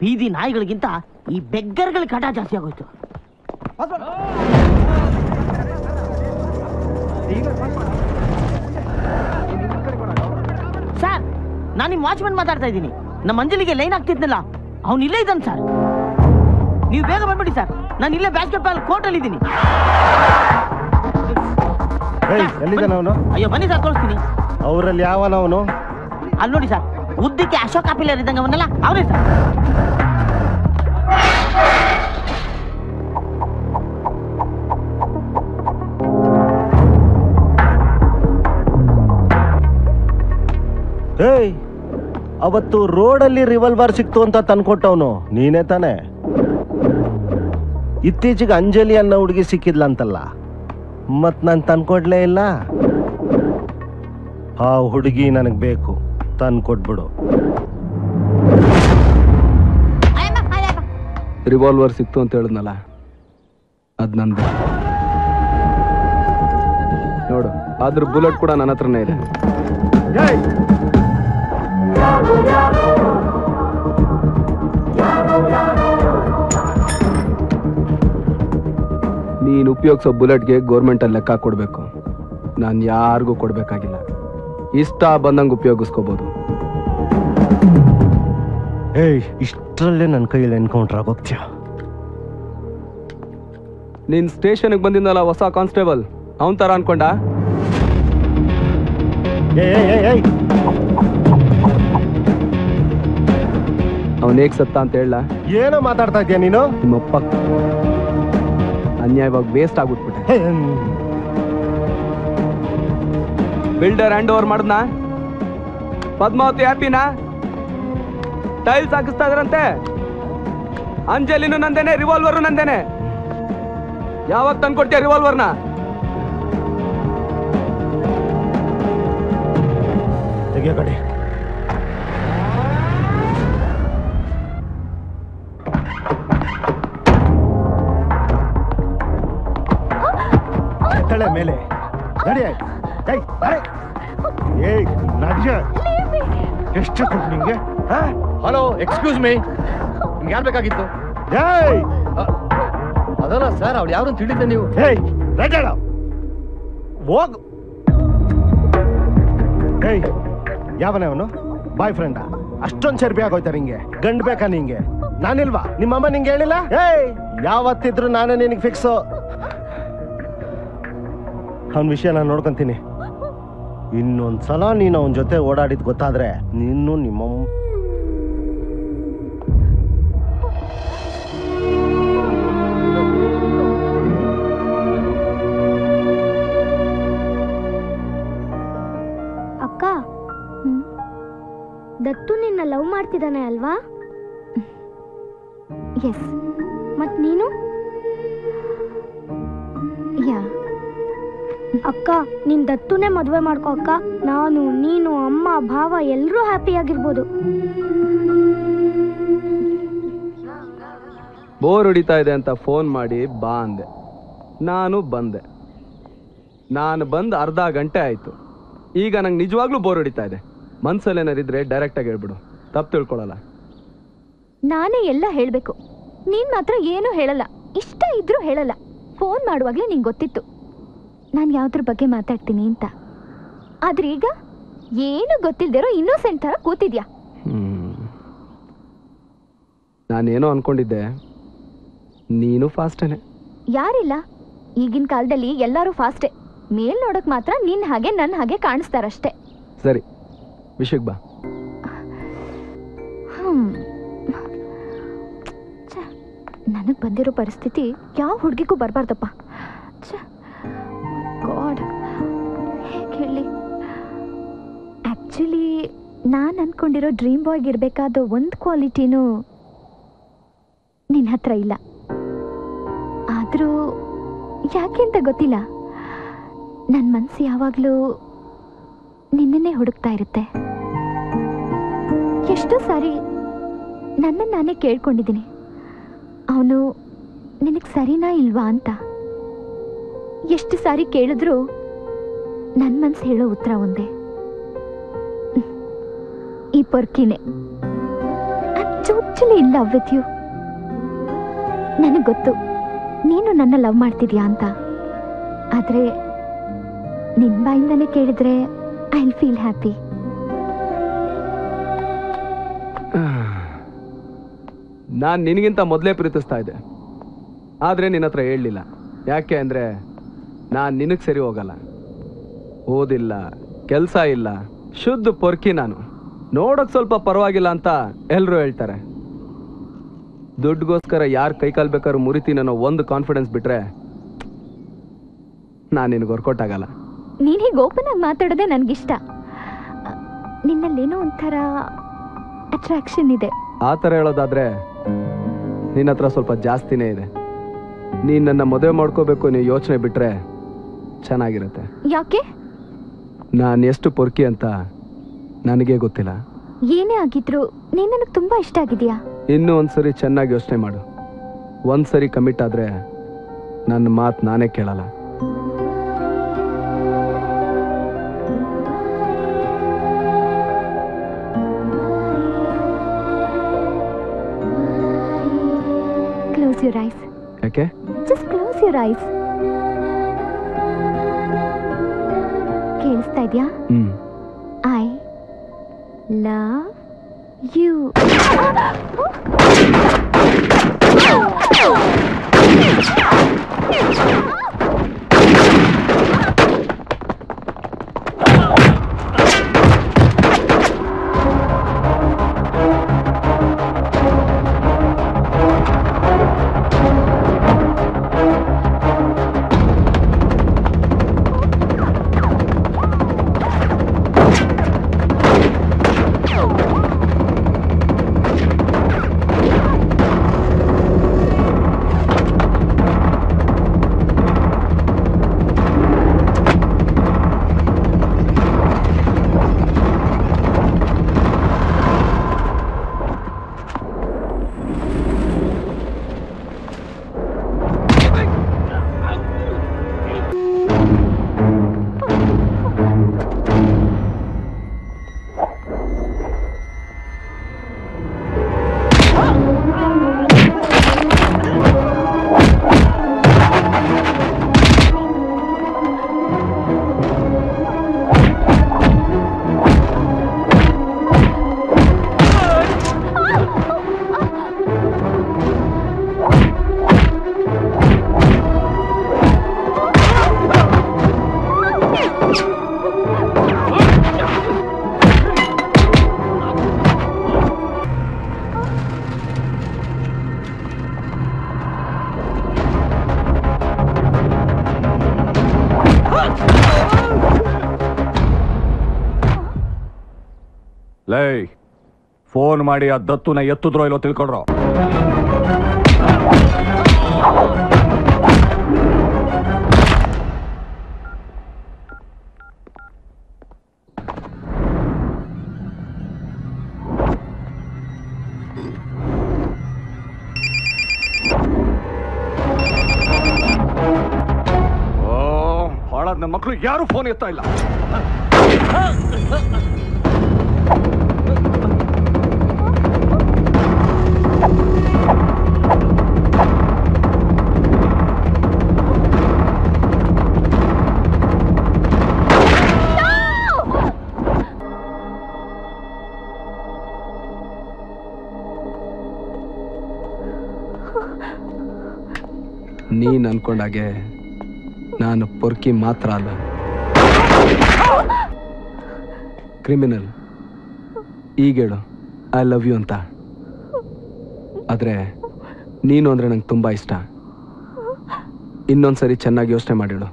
ಬೀದಿ ನಾಯಿಗಳಿಗಿಂತ ಈ ಬೆಗ್ಗರ್ಗಳ ಕಾಟ ಜಾಸ್ತಿ ಆಗೋಯ್ತು. ಸರ್, ನಾನು ನಿಮ್ಮ ವಾಚ್ಮನ್ ಮಾತಾಡ್ತಾ ಇದ್ದೀನಿ. ನಮ್ಮ ಅಂಜಲಿಗೆ ಲೈನ್ ಆಗ್ತಿದ್ನಲ್ಲ, ಅವ್ನು ಇಲ್ಲೇ ಇದ್ದಾನೆ ಸರ್. ನೀವು ಬೇಗ ಬಂದ್ಬಿಡಿ ಸರ್, ನಾನು ಇಲ್ಲೇ ಬ್ಯಾಸ್ಕೆಟ್ ಕೋರ್ಟ್ ಅಲ್ಲಿ ಇದ್ದೀನಿ. ಅಯ್ಯೋ ಬನ್ನಿ ಸರ್, ತೋರಿಸ್ತೀನಿ. ಅವರಲ್ಲಿ ಯಾವನವನು? ಅಲ್ಲಿ ನೋಡಿ ಸರ್, ಉದ್ದಕ್ಕೆ ಅಶೋಕ್ ಕಾಪಿಲರ್ ಇದ್ದಂಗೆ ಅವನ್ನೆಲ್ಲ ಅವರೇ ಸರ್. ಏಯ್, ಅವತ್ತು ರೋಡಲ್ಲಿ ರಿವಾಲ್ವರ್ ಸಿಕ್ತು ಅಂತ ತಂದ್ಕೊಟ್ಟವನು ನೀನೇ ತಾನೆ? ಇತ್ತೀಚೆಗೆ ಅಂಜಲಿ ಅನ್ನೋ ಹುಡುಗಿ ಸಿಕ್ಕಿದ್ಲ ಅಂತಲ್ಲ, ಮತ್ ನಾನು ತಂದ್ಕೊಡ್ಲೇ ಇಲ್ಲ. ಆ ಹುಡುಗಿ ನನಗೆ ಬೇಕು, ತಂದ್ಕೊಟ್ಬಿಡು. ರಿವಾಲ್ವರ್ ಸಿಕ್ತು ಅಂತ ಹೇಳಿದ್ನಲ್ಲ, ಅದ್ ನಂದು. ನೋಡು, ಅದ್ರ ಬುಲೆಟ್ ಕೂಡ ನನ್ನ ಹತ್ರನೇ ಇದೆ. ನೀನು ಉಪಯೋಗಿಸೋ ಬುಲೆಟ್ಗೆ ಗೌರ್ಮೆಂಟ್ ಅಲ್ಲಿ ಲೆಕ್ಕ ಕೊಡ್ಬೇಕು. ನಾನು ಯಾರಿಗೂ ಕೊಡ್ಬೇಕಾಗಿಲ್ಲ, ಇಷ್ಟ ಬಂದಂಗೆ ಉಪಯೋಗಿಸ್ಕೋಬಹುದು. ಏಯ್, ಇಷ್ಟರಲ್ಲೇ ನನ್ನ ಕೈಯಲ್ಲಿ ಎನ್ಕೌಂಟರ್ ಆಗೋಗ್ತೀಯ? ನೀನ್ ಸ್ಟೇಷನ್ಗೆ ಬಂದಿದ್ದಲ್ಲ ಹೊಸ ಕಾನ್ಸ್ಟೇಬಲ್, ಅವನ್ ತರ ಅನ್ಕೊಂಡ? ಅವನ್ ಹೇಗ್ ಸತ್ತ ಅಂತ ಹೇಳ? ಏನೋ ಮಾತಾಡ್ತಾ ಇದ್ಯಾ ನೀನು? ನಿಮ್ಮಪ್ಪ ಅನ್ಯಾಯವಾಗಿ ವೇಸ್ಟ್ ಆಗ್ಬಿಟ್ಬಿಟ್ಟೆ. ಬಿಲ್ಡರ್ ಹ್ಯಾಂಡ್ ಓವರ್ ಮಾಡ್ದನಾ? ಪದ್ಮಾವತಿ ಹ್ಯಾಪಿನಾ? ಟೈಲ್ಸ್ ಹಾಕಿಸ್ತಾ ಇದ್ರಂತೆ. ಅಂಜಲಿನೂ ನಂದೇನೆ, ರಿವಾಲ್ವರು ನಂದೇನೆ. ಯಾವಾಗ ತಂದ್ಕೊಡ್ತೀಯ ರಿವಾಲ್ವರ್ನ? ತೆಗಿಯ ಕಡೆ. ತಳೆ ಮೇಲೆ ನಡಿ. ಏಯ್ ನಡ್ಯ, ಎಷ್ಟು ಕೊಟ್ಟು ನಿಂಗೆ? ಹಲೋ, ಎಕ್ಸ್ಕ್ಯೂಸ್ ಮೀ, ನಿಮ್ಗೆ ಯಾರು ಬೇಕಾಗಿತ್ತು? ಏಯ್ ಅದಲ್ಲ ಸರ್, ಅವ್ಳು ಯಾರು ತಿಳಿದ್ದೆ ನೀವು? ಏಯ್ ರಜಾಡ ಹೋಗು. ಏಯ್, ಯಾವನೇ ಅವನು? ಬಾಯ್ ಫ್ರೆಂಡಾ? ಅಷ್ಟೊಂದು ಚರ್ಬಿ ಆಗೋಯ್ತಾ ನಿಂಗೆ? ಗಂಡ್ ಬೇಕಾ ನಿಂಗೆ? ನಾನಿಲ್ವಾ? ನಿಮ್ಮಮ್ಮ ನಿಂಗೆ ಹೇಳಿಲ್ಲ? ಏಯ್, ಯಾವತ್ತಿದ್ರು ನಾನೇ ನಿನಗೆ ಫಿಕ್ಸು. ಅವನ ವಿಷಯ ನಾನು ನೋಡ್ಕೊಂತೀನಿ. ಇನ್ನೊಂದ್ಸಲ ನೀನು ಅವನ ಜೊತೆ ಓಡಾಡಿದ್ ಗೊತ್ತಾದ್ರೆ ನೀನು ನಿಮ್ಮಮ್ಮ. ಅಕ್ಕ, ದತ್ತು ನಿನ್ನ ಲವ್ ಮಾಡ್ತಿದ್ದಾನೆ ಅಲ್ವಾ? ಎಸ್. ಮತ್ ನೀನು? ಯಾ. ಅಕ್ಕ, ನಿನ್ ದತ್ತುನೇ ಮದುವೆ ಮಾಡ್ಕೋ ಅಕ್ಕ. ನಾನು, ನೀನು, ಅಮ್ಮ, ಭಾವ ಎಲ್ಲರೂ ಹ್ಯಾಪಿ ಆಗಿರ್ಬೋದು. ಬೋರ್ ಹೊಡಿತಾ ಇದೆ ಅಂತ ಫೋನ್ ಮಾಡಿ ಬಾ ಅಂದೆ. ನಾನು ಬಂದೆ. ನಾನು ಬಂದು ಅರ್ಧ ಗಂಟೆ ಆಯ್ತು. ಈಗ ನಂಗೆ ನಿಜವಾಗ್ಲೂ ಬೋರ್ ಹೊಡಿತಾ ಇದೆ. ಮನ್ಸಲ್ಲಿ ಏನಾರಿದ್ರೆ ಡೈರೆಕ್ಟಾಗಿ ಹೇಳ್ಬಿಡು, ತಪ್ಪು ತಿಳ್ಕೊಳ್ಳಲ್ಲ. ನಾನೇ ಎಲ್ಲ ಹೇಳ್ಬೇಕು, ನೀನ್ ಮಾತ್ರ ಏನೂ ಹೇಳಲ್ಲ. ಇಷ್ಟ ಇದ್ರೂ ಹೇಳಲ್ಲ. ಫೋನ್ ಮಾಡುವಾಗ್ಲೇ ನಿಂಗೆ ಗೊತ್ತಿತ್ತು ನಾನು ಯಾವ್ದ್ರ ಬಗ್ಗೆ ಮಾತಾಡ್ತೀನಿ ಅಂತ. ಆದ್ರೆ ಈಗ ಏನು ಗೊತ್ತಿಲ್ದಿರೋ ಇನ್ನೋಸೆಂಟ್ ಥರ ಕೂತಿದ್ಯಾ. ನಾನೇನೋ ಅನ್ಕೊಂಡಿದ್ದೆ, ನೀನು ಫಾಸ್ಟೇನೆ. ಯಾರಿಲ್ಲ, ಈಗಿನ ಕಾಲದಲ್ಲಿ ಎಲ್ಲರೂ ಫಾಸ್ಟೇ. ಮೇಲ್ ನೋಡಕ್ ಮಾತ್ರ ನಿನ್ ಹಾಗೆ ನನ್ನ ಹಾಗೆ ಕಾಣಿಸ್ತಾರಷ್ಟೇ. ಸರಿ, ವಿಷಯಕ್ಕೆ ಬಾ. ನನಗೆ ಬಂದಿರೋ ಪರಿಸ್ಥಿತಿ ಯಾವ ಹುಡುಗಿಗೂ ಬರಬಾರ್ದಪ್ಪ. ಗಾಡ್, ಹೇಗೆ ಹೇಳಿ? ಆ್ಯಕ್ಚುಲಿ ನಾನು ಅಂದ್ಕೊಂಡಿರೋ ಡ್ರೀಮ್ ಬಾಯ್ಗೆ ಇರಬೇಕಾದ ಒಂದು ಕ್ವಾಲಿಟಿನೂ ನಿನ್ನ ಹತ್ರ ಇಲ್ಲ. ಆದರೂ ಯಾಕೆ ಅಂತ ಗೊತ್ತಿಲ್ಲ, ನನ್ನ ಮನಸ್ಸು ಯಾವಾಗಲೂ ನಿನ್ನನ್ನೇ ಹುಡುಕ್ತಾ ಇರುತ್ತೆ. ಎಷ್ಟೋ ಸಾರಿ ನನ್ನನ್ನು ನಾನೇ ಕೇಳ್ಕೊಂಡಿದ್ದೀನಿ, ಅವನು ನಿನಗೆ ಸರಿನಾ ಇಲ್ವಾ ಅಂತ. ಎಷ್ಟು ಸಾರಿ ಕೇಳಿದ್ರು ನನ್ನ ಮನಸ್ಸು ಹೇಳೋ ಉತ್ತರ ಒಂದೇ, ಈ ಪೊರ್ಕಿನೇ. Totally in love with you. ನನಗೆ ಗೊತ್ತು ನೀನು ನನ್ನ ಲವ್ ಮಾಡ್ತಿದ್ಯಾ ಅಂತ. ಆದ್ರೆ ನಿನ್ ಬಾಯಿಂದಾನೆ ಕೇಳಿದ್ರೆ ಐ ವಿಲ್ ಫೀಲ್ ಹ್ಯಾಪಿ. ನಾನು ನಿನಗಿಂತ ಮೊದಲೇ ಪ್ರೀತಿಸ್ತಾ ಇದ್ದೆ, ಆದರೆ ನಿನ್ನ ಹತ್ರ ಹೇಳಲಿಲ್ಲ. ಯಾಕೆ ಅಂದರೆ ನಾನು ನಿನಗೆ ಸರಿ ಹೋಗಲ್ಲ. ಓದಿಲ್ಲ, ಕೆಲಸ ಇಲ್ಲ, ಶುದ್ಧ ಪೊರ್ಕಿ ನಾನು. ನೋಡೋಕೆ ಸ್ವಲ್ಪ ಪರವಾಗಿಲ್ಲ ಅಂತ ಎಲ್ಲರೂ ಹೇಳ್ತಾರೆ. ದುಡ್ಡುಗೋಸ್ಕರ ಯಾರು ಕೈಕಾಲು ಬೇಕಾದ್ರೂ ಮುರಿತೀನಿ ಅನ್ನೋ ಒಂದು ಕಾನ್ಫಿಡೆನ್ಸ್ ಬಿಟ್ರೆ ನಾನು ನಿನಗೆ ವರ್ಕೌಟ್ ಆಗಲ್ಲ. ನೀನು ಹೀಗೆ ಓಪನ್ ಆಗಿ ಮಾತಾಡೋದೇ ನನಗಿಷ್ಟ. ನಿನ್ನಲ್ಲೇನೋ ಒಂಥರ ಅಟ್ರಾಕ್ಷನ್ ಇದೆ. ಆ ಥರ ಹೇಳೋದಾದ್ರೆ ನಿನ್ನ ಹತ್ರ ಸ್ವಲ್ಪ ಜಾಸ್ತಿನೇ ಇದೆ. ನೀನು ನನ್ನ ಮದುವೆ ಮಾಡ್ಕೋಬೇಕು ನೀವು ಯೋಚನೆ ಬಿಟ್ರೆ ಚೆನ್ನಾಗಿರುತ್ತೆ. ಯಾಕೆ? ನಾನು ಎಷ್ಟು ಪೊರ್ಕಿ ಅಂತ ನನಗೇ ಗೊತ್ತಿಲ್ಲ. ಏನೇ ಆಗಿದ್ರು ನೀನು ನನಗೆ ತುಂಬಾ ಇಷ್ಟ ಆಗಿದೆಯಾ? ಇನ್ನೂ ಒಂದ್ಸರಿ ಚೆನ್ನಾಗಿ ಯೋಚನೆ ಮಾಡು. ಒಂದ್ಸರಿ ಕಮಿಟ್ ಆದ್ರೆ ನನ್ನ ಮಾತು ನಾನೇ ಕೇಳಲ್ಲ. Close your eyes. ಯಾಕೆ? Just close your eyes. ಕೇಳಿಸ್ತಾ ಇದೆಯಾ? I love you. ಲೈ, ಫೋನ್ ಮಾಡಿ ಆ ದತ್ತುನ ಎತ್ತಿದ್ರೋ ಇಲ್ಲೋ ತಿಳ್ಕೊಡ್ರೋ. ಹಾಳಾದ ನನ್ನ ಮಕ್ಕಳು ಯಾರು ಫೋನ್ ಎತ್ತಾ ಇಲ್ಲ. ನೀನ್ ಅನ್ಕೊಂಡಾಗೆ ನಾನು ಪೊರ್ಕಿ ಮಾತ್ರ ಅಲ್ಲ, ಕ್ರಿಮಿನಲ್. ಈಗೇಳು ಐ ಲವ್ ಯು ಅಂತ. ಆದ್ರೆ ನೀನು ಅಂದ್ರೆ ನಂಗೆ ತುಂಬಾ ಇಷ್ಟ. ಇನ್ನೊಂದ್ಸರಿ ಚೆನ್ನಾಗಿ ಯೋಚನೆ ಮಾಡಿಳು.